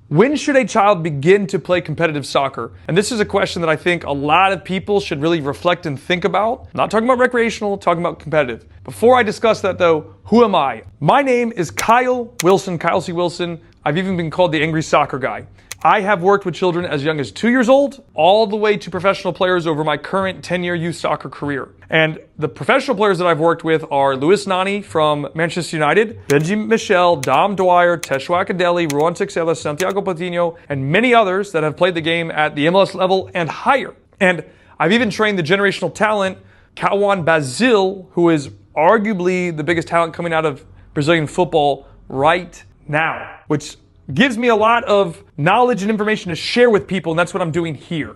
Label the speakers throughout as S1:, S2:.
S1: When should a child begin to play competitive soccer? And this is a question that I think a lot of people should really reflect and think about. I'm not talking about recreational, talking about competitive. Before I discuss that though, who am I? My name is Kyle Wilson, Kyle C. Wilson. I've even been called the Angry Soccer Guy. I have worked with children as young as 2 years old, all the way to professional players over my current 10-year youth soccer career. And the professional players that I've worked with are Lewis Nani from Manchester United, Benji Michel, Dom Dwyer, Teshuak Adeli, Ruan Sixela, Santiago Patino, and many others that have played the game at the MLS level and higher. And I've even trained the generational talent, Kawan Bazil, who is arguably the biggest talent coming out of Brazilian football right now, which gives me a lot of knowledge and information to share with people, and that's what I'm doing here.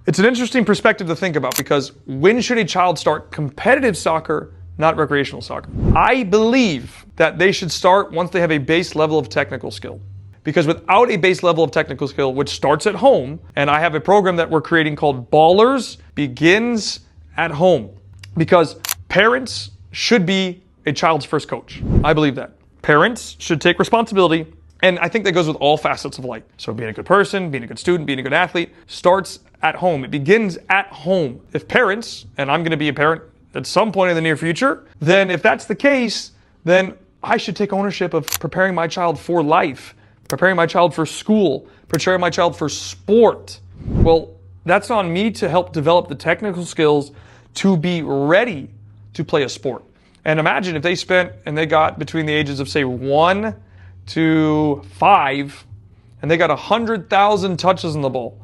S1: It's an interesting perspective to think about because when should a child start competitive soccer, not recreational soccer? I believe that they should start once they have a base level of technical skill. Because without a base level of technical skill, which starts at home, and I have a program that we're creating called Ballers, begins at home. Because parents should be a child's first coach. I believe that. Parents should take responsibility. And I think that goes with all facets of life. So being a good person, being a good student, being a good athlete starts at home. It begins at home. If parents, and I'm going to be a parent at some point in the near future, then if that's the case, then I should take ownership of preparing my child for life, preparing my child for school, preparing my child for sport. Well, that's on me to help develop the technical skills to be ready to play a sport. And imagine if they spent and they got between the ages of say 1 to 5 and they got 100,000 touches on the ball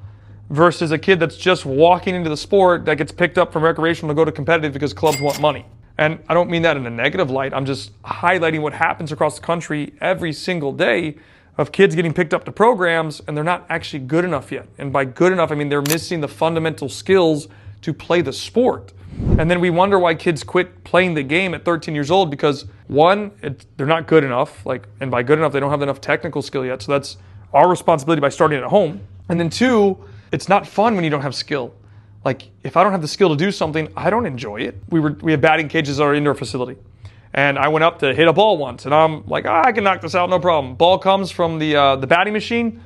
S1: versus a kid that's just walking into the sport that gets picked up from recreational to go to competitive because clubs want money. And I don't mean that in a negative light. I'm just highlighting what happens across the country every single day of kids getting picked up to programs and they're not actually good enough yet. And by good enough, I mean they're missing the fundamental skills to play the sport. And then we wonder why kids quit playing the game at 13 years old because one, they're not good enough, and by good enough, they don't have enough technical skill yet. So that's our responsibility by starting at home. And then two, it's not fun when you don't have skill. Like if I don't have the skill to do something, I don't enjoy it. We have batting cages at our indoor facility. And I went up to hit a ball once and I'm like, I can knock this out, no problem. Ball comes from the batting machine.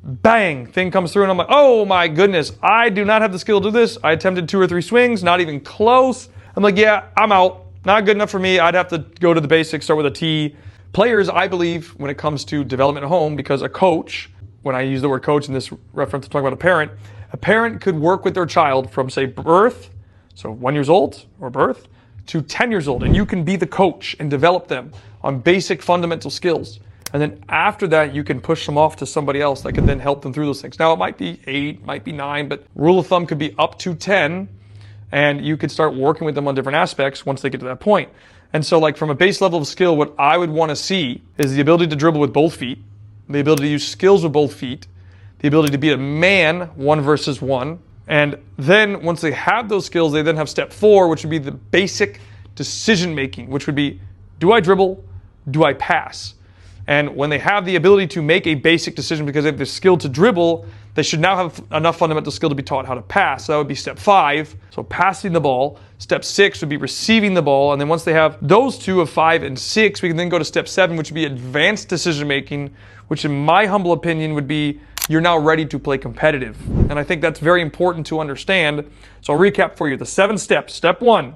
S1: Bang, thing comes through and I'm like, oh my goodness, I do not have the skill to do this. I attempted 2 or 3 swings, not even close. I'm like, yeah, I'm out. Not good enough for me. I'd have to go to the basics, start with a T. Players, I believe, when it comes to development at home, because a coach, when I use the word coach in this reference to talk about a parent could work with their child from say birth, so 1 year old or birth, to 10 years old. And you can be the coach and develop them on basic fundamental skills. And then after that, you can push them off to somebody else that can then help them through those things. Now, it might be 8, might be 9, but rule of thumb could be up to 10. And you could start working with them on different aspects once they get to that point. And so like from a base level of skill, what I would want to see is the ability to dribble with both feet, the ability to use skills with both feet, the ability to be a man 1 versus 1. And then once they have those skills, they then have step 4, which would be the basic decision making, which would be, do I dribble? Do I pass? And when they have the ability to make a basic decision because they have the skill to dribble, they should now have enough fundamental skill to be taught how to pass. So that would be step 5, so passing the ball. Step 6 would be receiving the ball. And then once they have those 2 of 5 and 6, we can then go to step 7, which would be advanced decision making, which in my humble opinion would be you're now ready to play competitive. And I think that's very important to understand. So I'll recap for you the 7 steps. Step 1,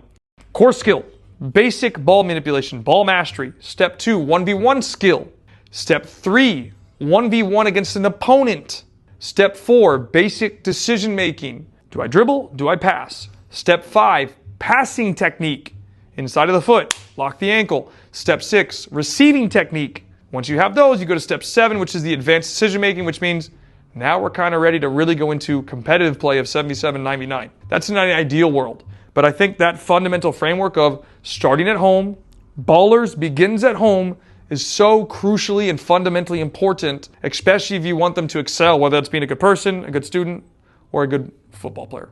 S1: core skill, basic ball manipulation, ball mastery. Step 2, 1v1 skill. Step 3, 1v1 against an opponent. Step 4, basic decision making. Do I dribble? Do I pass? Step 5, passing technique. Inside of the foot, lock the ankle. Step 6, receiving technique. Once you have those, you go to step 7, which is the advanced decision making, which means now we're kind of ready to really go into competitive play of 77-99. That's in an ideal world. But I think that fundamental framework of starting at home, Ballers begins at home, is so crucially and fundamentally important, especially if you want them to excel, whether that's being a good person, a good student, or a good football player.